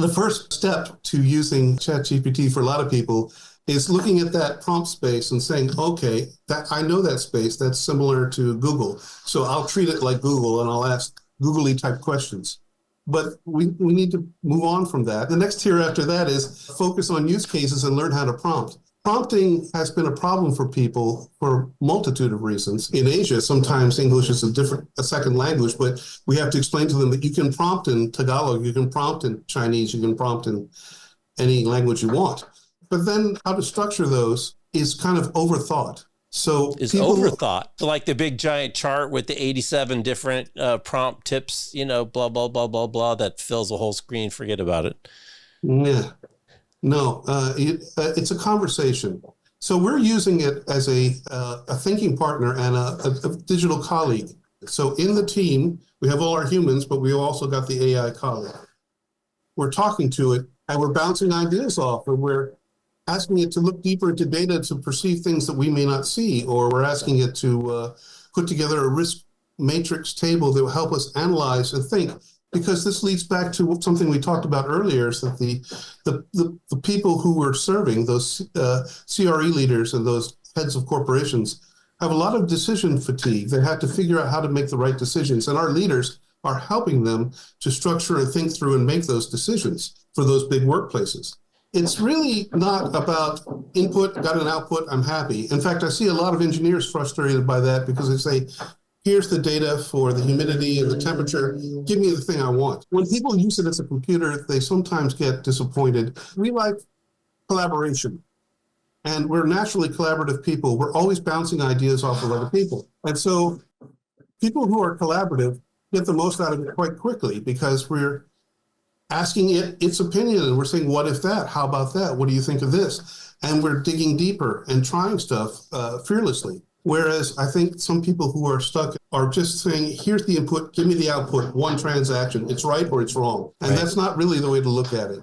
The first step to using ChatGPT for a lot of people is looking at that prompt space and saying, okay, that I know that space, that's similar to Google. So I'll treat it like Google and I'll ask googly type questions. But we need to move on from that. The next tier after that is focus on use cases and learn how to prompt. Prompting has been a problem for people for a multitude of reasons. In Asia, sometimes English is a second language, but we have to explain to them that you can prompt in Tagalog, you can prompt in Chinese, you can prompt in any language you want. But then how to structure those is kind of overthought. So is overthought. Like the big giant chart with the 87 different prompt tips, blah, blah, blah, blah, blah, that fills the whole screen. Forget about it. Yeah. No, it's a conversation. So we're using it as a thinking partner and a digital colleague. So in the team, we have all our humans, but we've also got the AI colleague. We're talking to it and we're bouncing ideas off, and we're asking it to look deeper into data to perceive things that we may not see, or we're asking it to put together a risk matrix table that will help us analyze and think. Because this leads back to something we talked about earlier, is that the people who we're serving, those CRE leaders and those heads of corporations, have a lot of decision fatigue. They have to figure out how to make the right decisions. And our leaders are helping them to structure and think through and make those decisions for those big workplaces. It's really not about input, got an output, I'm happy. In fact, I see a lot of engineers frustrated by that because they say, here's the data for the humidity and the temperature. Give me the thing I want. When people use it as a computer, they sometimes get disappointed. We like collaboration, and we're naturally collaborative people. We're always bouncing ideas off of other people. And so people who are collaborative get the most out of it quite quickly because we're asking it its opinion, and we're saying, what if that? How about that? What do you think of this? And we're digging deeper and trying stuff fearlessly. Whereas I think some people who are stuck are just saying, here's the input, give me the output, one transaction. It's right or it's wrong. And that's not really the way to look at it.